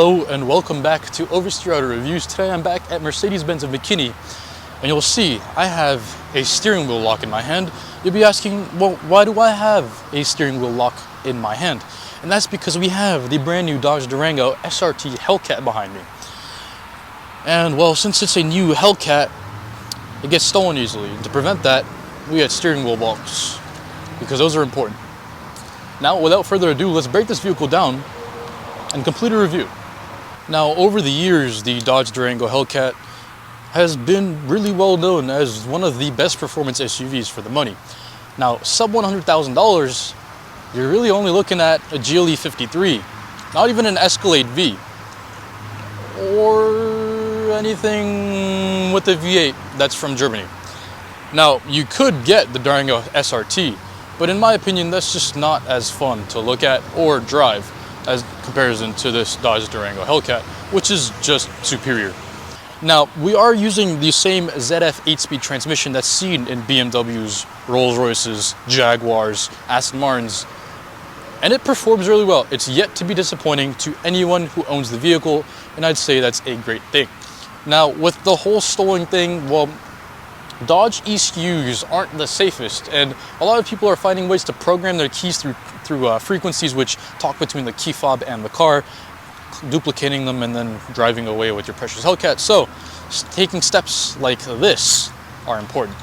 Hello and welcome back to Oversteer Auto Reviews. Today I'm back at Mercedes Benz of McKinney, and you'll see I have a steering wheel lock in my hand. You'll be asking, well, why do I have a steering wheel lock in my hand? And that's because we have the brand new Dodge Durango SRT Hellcat behind me. And well, since it's a new Hellcat, it gets stolen easily. And to prevent that, we had steering wheel locks, because those are important. Now, without further ado, let's break this vehicle down and complete a review. Now, over the years, the Dodge Durango Hellcat has been really well known as one of the best performance SUVs for the money. Now, sub $100,000, you're really only looking at a GLE 53, not even an Escalade V, or anything with a V8 that's from Germany. Now, you could get the Durango SRT, but in my opinion, that's just not as fun to look at or drive as comparison to this Dodge Durango Hellcat, which is just superior. Now, we are using the same ZF 8-speed transmission that's seen in BMWs, Rolls-Royces, Jaguars, Aston Martins, and it performs really well. It's yet to be disappointing to anyone who owns the vehicle, and I'd say that's a great thing. Now, with the whole stolen thing, well, Dodge ECUs aren't the safest, and a lot of people are finding ways to program their keys through frequencies which talk between the key fob and the car, duplicating them and then driving away with your precious Hellcat. So taking steps like this are important.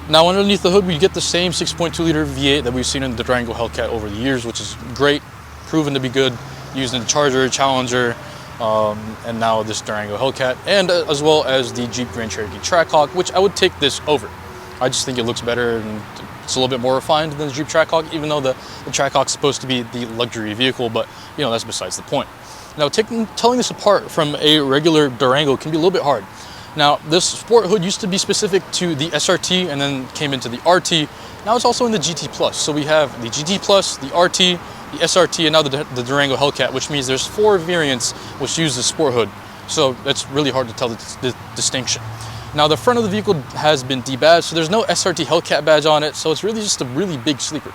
Now, underneath the hood, we get the same 6.2 liter V8 that we've seen in the Durango Hellcat over the years, which is great, proven to be good, used in the Charger, Challenger, and now this Durango Hellcat, and as well as the Jeep Grand Cherokee Trackhawk, which I would take this over. I just think it looks better and it's a little bit more refined than the Jeep Trackhawk, even though the Trackhawk's supposed to be the luxury vehicle, but you know, that's besides the point. Now, telling this apart from a regular Durango can be a little bit hard. Now, this sport hood used to be specific to the SRT and then came into the RT. Now it's also in the GT Plus. So we have the GT Plus, the RT, the SRT, and now the Durango Hellcat, which means there's 4 variants which use the sport hood. So it's really hard to tell the distinction. Now, the front of the vehicle has been debadged, so there's no SRT Hellcat badge on it, so it's really just a really big sleeper.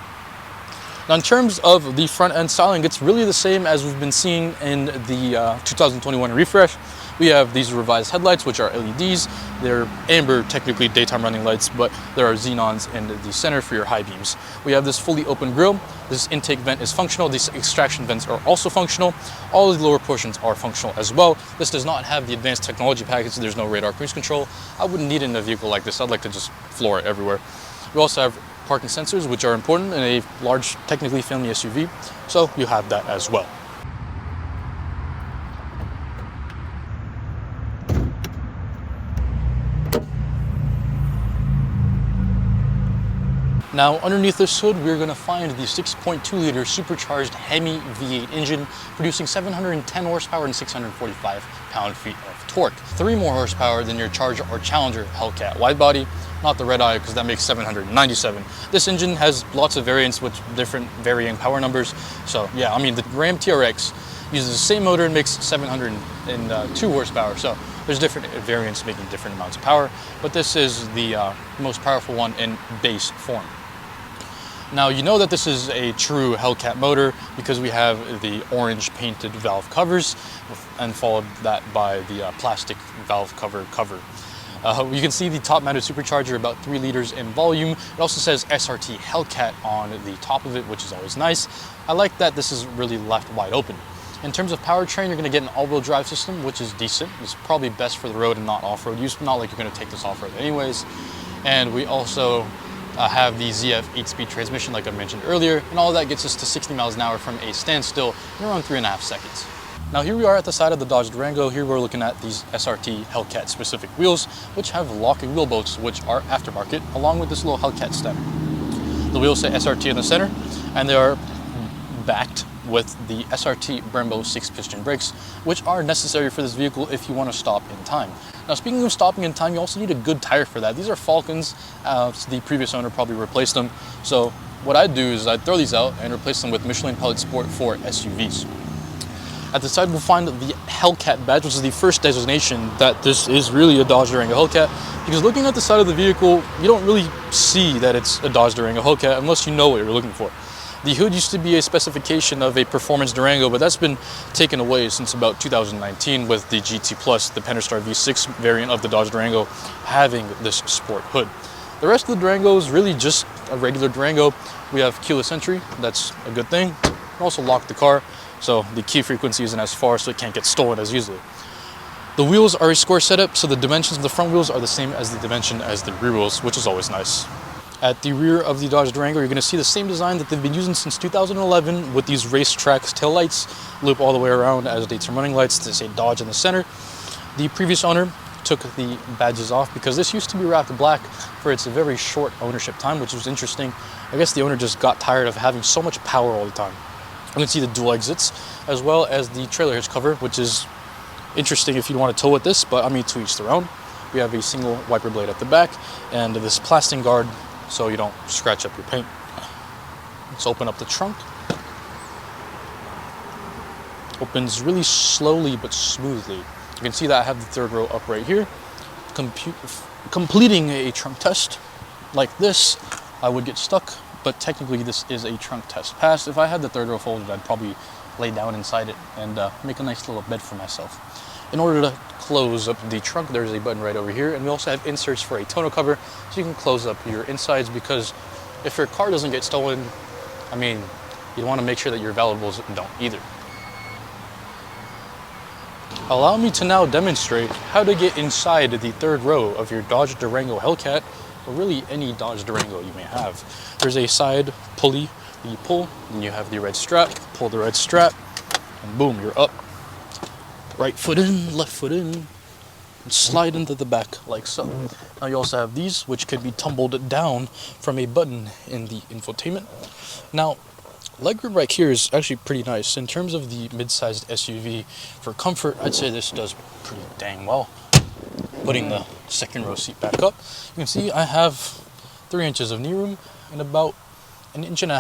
Now, in terms of the front end styling, it's really the same as we've been seeing in the 2021 refresh. We have these revised headlights, which are LEDs. They're amber, technically daytime running lights, but there are xenons in the center for your high beams. We have this fully open grille. This intake vent is functional. These extraction vents are also functional. All of the lower portions are functional as well. This does not have the advanced technology package. So there's no radar cruise control. I wouldn't need it in a vehicle like this. I'd like to just floor it everywhere. We also have parking sensors, which are important in a large, technically family SUV. So you have that as well. Now, underneath this hood, we're going to find the 6.2 liter supercharged Hemi V8 engine, producing 710 horsepower and 645 pound-feet of torque. 3 more horsepower than your Charger or Challenger Hellcat wide body, not the red eye, because that makes 797. This engine has lots of variants with different varying power numbers. So yeah, I mean, the Ram TRX uses the same motor and makes 702 horsepower. So there's different variants making different amounts of power, but this is the most powerful one in base form. Now, you know that this is a true Hellcat motor because we have the orange painted valve covers, and followed that by the plastic valve cover. You can see the top mounted supercharger, about 3 liters in volume. It also says SRT Hellcat on the top of it, which is always nice. I like that this is really left wide open. In terms of powertrain, you're going to get an all-wheel drive system, which is decent. It's probably best for the road and not off-road use, not like you're going to take this off-road anyways. And we also have the ZF 8-speed transmission, like I mentioned earlier, and all of that gets us to 60 miles an hour from a standstill in around 3.5 seconds. Now, here we are at the side of the Dodge Durango. Here we're looking at these SRT Hellcat specific wheels, which have locking wheel bolts, which are aftermarket, along with this little Hellcat stem. The wheels say SRT in the center, and they are backed with the SRT Brembo 6-piston brakes, which are necessary for this vehicle if you want to stop in time. Now, speaking of stopping in time, you also need a good tire for that. These are Falcons. The previous owner probably replaced them. So what I'd do is I'd throw these out and replace them with Michelin Pilot Sport 4 SUVs. At the side, we'll find the Hellcat badge, which is the first designation that this is really a Dodge Durango Hellcat, because looking at the side of the vehicle, you don't really see that it's a Dodge Durango Hellcat unless you know what you're looking for. The hood used to be a specification of a performance Durango, but that's been taken away since about 2019 with the GT Plus, the Pentastar V6 variant of the Dodge Durango, having this sport hood. The rest of the Durango is really just a regular Durango. We have keyless entry, that's a good thing. We also lock the car, so the key frequency isn't as far, so it can't get stolen as easily. The wheels are a square setup, so the dimensions of the front wheels are the same as the dimension as the rear wheels, which is always nice. At the rear of the Dodge Durango, you're going to see the same design that they've been using since 2011 with these racetrack taillights, loop all the way around as daytime running lights to say Dodge in the center. The previous owner took the badges off because this used to be wrapped black for its very short ownership time, which was interesting. I guess the owner just got tired of having so much power all the time. You can see the dual exits as well as the trailer hitch cover, which is interesting if you want to tow with this, but I mean, to each their own. We have a single wiper blade at the back and this plastic guard so you don't scratch up your paint. Let's open up the trunk. Opens really slowly but smoothly. You can see that I have the third row up right here. Completing a trunk test like this, I would get stuck, but technically this is a trunk test pass. If I had the third row folded, I'd probably lay down inside it and make a nice little bed for myself. In order to close up the trunk, there's a button right over here, and we also have inserts for a tonneau cover so you can close up your insides, because if your car doesn't get stolen, I mean, you want to make sure that your valuables don't either. Allow me to now demonstrate how to get inside the third row of your Dodge Durango Hellcat, or really any Dodge Durango you may have. There's a side pulley that you pull, and you have the red strap. Pull the red strap, and boom, you're up. Right foot in, left foot in, and slide into the back like so. Now you also have these, which could be tumbled down from a button in the infotainment. Now, legroom right here is actually pretty nice. In terms of the mid-sized SUV, for comfort, I'd say this does pretty dang well. Putting the second row seat back up, you can see I have 3 inches of knee room and about 1.5 inches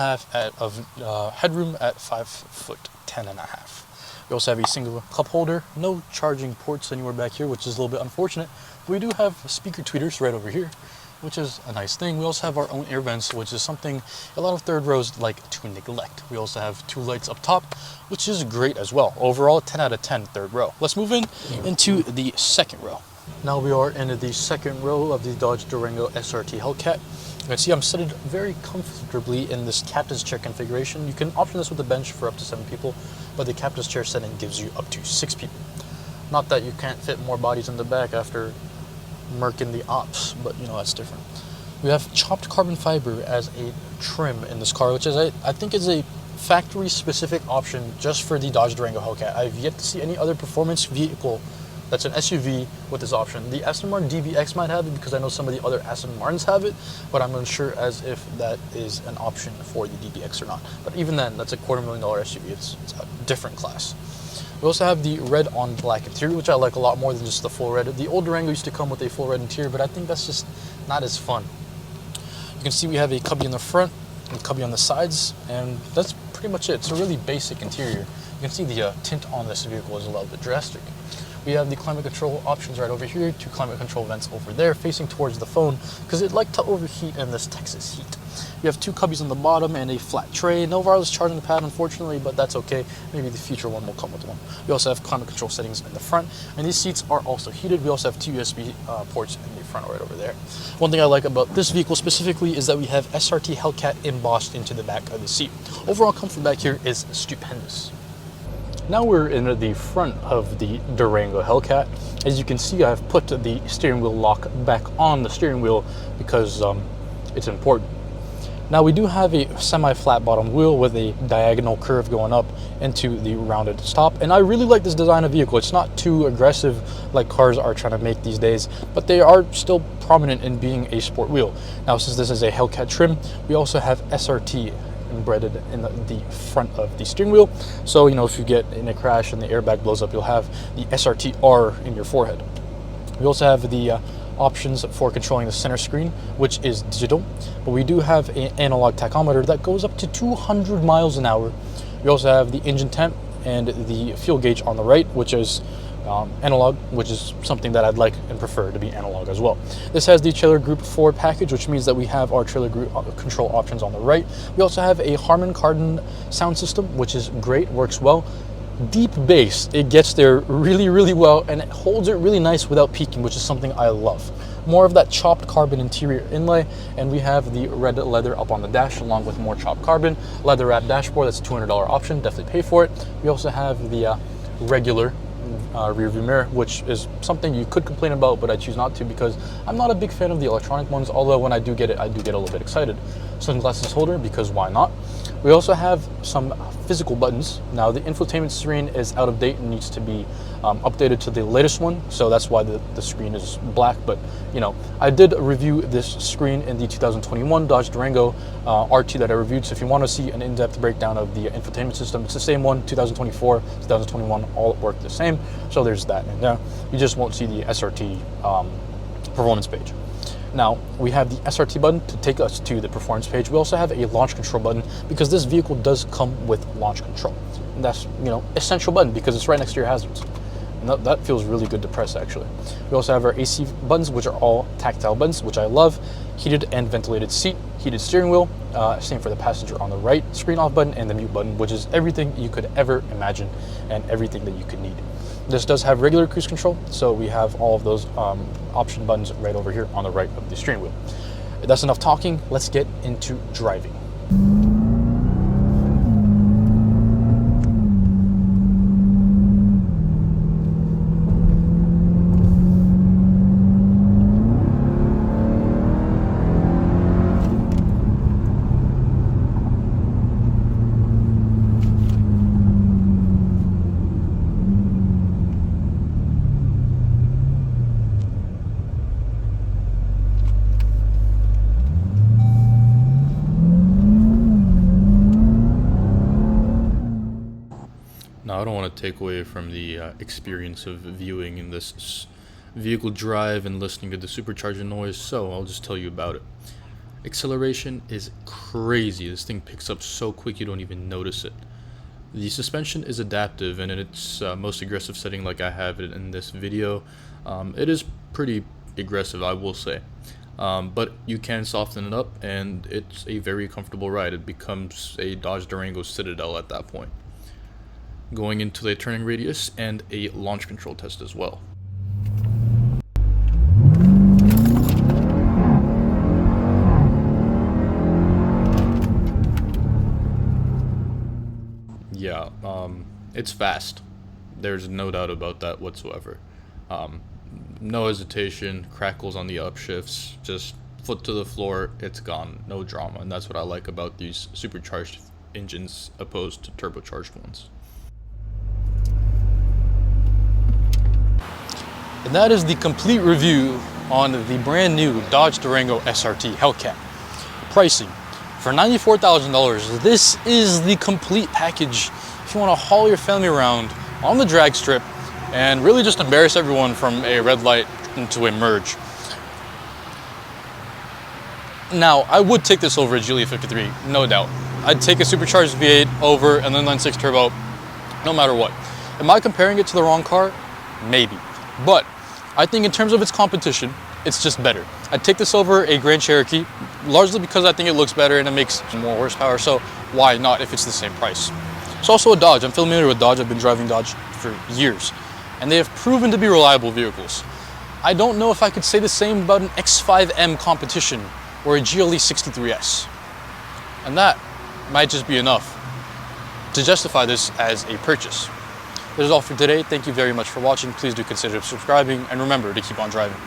of headroom at 5'10.5". We also have a single cup holder, no charging ports anywhere back here, which is a little bit unfortunate. But we do have speaker tweeters right over here, which is a nice thing. We also have our own air vents, which is something a lot of third rows like to neglect. We also have 2 lights up top, which is great as well. Overall, 10 out of 10 third row. Let's move into the second row. Now we are in the second row of the Dodge Durango SRT Hellcat. You can see I'm seated very comfortably in this captain's chair configuration. You can option this with a bench for up to 7 people, but the captain's chair setting gives you up to 6 people. Not that you can't fit more bodies in the back after murking the ops, but you know, that's different. We have chopped carbon fiber as a trim in this car, which is I think is a factory specific option just for the Dodge Durango Hellcat. I've yet to see any other performance vehicle that's an SUV with this option. The Aston Martin DBX might have it because I know some of the other Aston Martins have it, but I'm unsure as if that is an option for the DBX or not. But even then, that's a $250,000 SUV. It's a different class. We also have the red on black interior, which I like a lot more than just the full red. The old Durango used to come with a full red interior, but I think that's just not as fun. You can see we have a cubby in the front and cubby on the sides, and that's pretty much it. It's a really basic interior. You can see the tint on this vehicle is a little bit drastic. We have the climate control options right over here, 2 climate control vents over there facing towards the phone because it liked to overheat in this Texas heat. We have 2 cubbies on the bottom and a flat tray. No wireless charging pad, unfortunately, but that's okay. Maybe the future one will come with one. We also have climate control settings in the front, and these seats are also heated. We also have 2 USB ports in the front right over there. One thing I like about this vehicle specifically is that we have SRT Hellcat embossed into the back of the seat. Overall comfort back here is stupendous. Now we're in the front of the Durango Hellcat. As you can see, I've put the steering wheel lock back on the steering wheel because it's important. Now we do have a semi-flat bottom wheel with a diagonal curve going up into the rounded top, and I really like this design of vehicle. It's not too aggressive like cars are trying to make these days, but they are still prominent in being a sport wheel. Now since this is a Hellcat trim, we also have SRT embedded in the front of the steering wheel, so you know, if you get in a crash and the airbag blows up, you'll have the SRT-R in your forehead. We also have the options for controlling the center screen, which is digital, but we do have an analog tachometer that goes up to 200 miles an hour. We also have the engine temp and the fuel gauge on the right, which is analog, which is something that I'd like and prefer to be analog as well. This has the trailer group 4 package, which means that we have our trailer group control options on the right. We also have a Harman Kardon sound system, which is great, works well. Deep bass, it gets there really, really well, and it holds it really nice without peaking, which is something I love. More of that chopped carbon interior inlay, and we have the red leather up on the dash along with more chopped carbon. Leather wrap dashboard, that's a $200 option, definitely pay for it. We also have the regular rear view mirror, which is something you could complain about, but I choose not to because I'm not a big fan of the electronic ones, although when I do get it, I do get a little bit excited. Sunglasses holder, because why not? We also have some physical buttons. Now the infotainment screen is out of date and needs to be updated to the latest one, so that's why the screen is black. But you know, I did review this screen in the 2021 Dodge Durango RT that I reviewed, so if you want to see an in-depth breakdown of the infotainment system, it's the same one. 2024, 2021 all work the same, so there's that. And you just won't see the SRT performance page. Now, we have the SRT button to take us to the performance page. We also have a launch control button because this vehicle does come with launch control. And that's, you know, essential button because it's right next to your hazards. And that feels really good to press, actually. We also have our AC buttons, which are all tactile buttons, which I love. Heated and ventilated seat, heated steering wheel, same for the passenger on the right, screen off button, and the mute button, which is everything you could ever imagine and everything that you could need. This does have regular cruise control, so we have all of those option buttons right over here on the right of the steering wheel. That's enough talking, let's get into driving. Now, I don't want to take away from the experience of viewing in this vehicle drive and listening to the supercharger noise, so I'll just tell you about it. Acceleration is crazy. This thing picks up so quick you don't even notice it. The suspension is adaptive, and in its most aggressive setting like I have it in this video, it is pretty aggressive, I will say. But you can soften it up, and it's a very comfortable ride. It becomes a Dodge Durango Citadel at that point. Going into the turning radius and a launch control test as well. Yeah, it's fast. There's no doubt about that whatsoever. No hesitation, crackles on the upshifts, just foot to the floor, it's gone, no drama. And that's what I like about these supercharged engines opposed to turbocharged ones. And that is the complete review on the brand new Dodge Durango SRT Hellcat. Pricing for $94,000. This is the complete package if you want to haul your family around on the drag strip and really just embarrass everyone from a red light into a merge. Now, I would take this over a Geely 53, no doubt. I'd take a supercharged V8 over an inline-six turbo, no matter what. Am I comparing it to the wrong car? Maybe. But I think in terms of its competition, it's just better. I'd take this over a Grand Cherokee, largely because I think it looks better and it makes more horsepower, so why not if it's the same price? It's also a Dodge. I'm familiar with Dodge. I've been driving Dodge for years, and they have proven to be reliable vehicles. I don't know if I could say the same about an X5M competition or a GLE 63S. And that might just be enough to justify this as a purchase. That is all for today. Thank you very much for watching. Please do consider subscribing, and remember to keep on driving.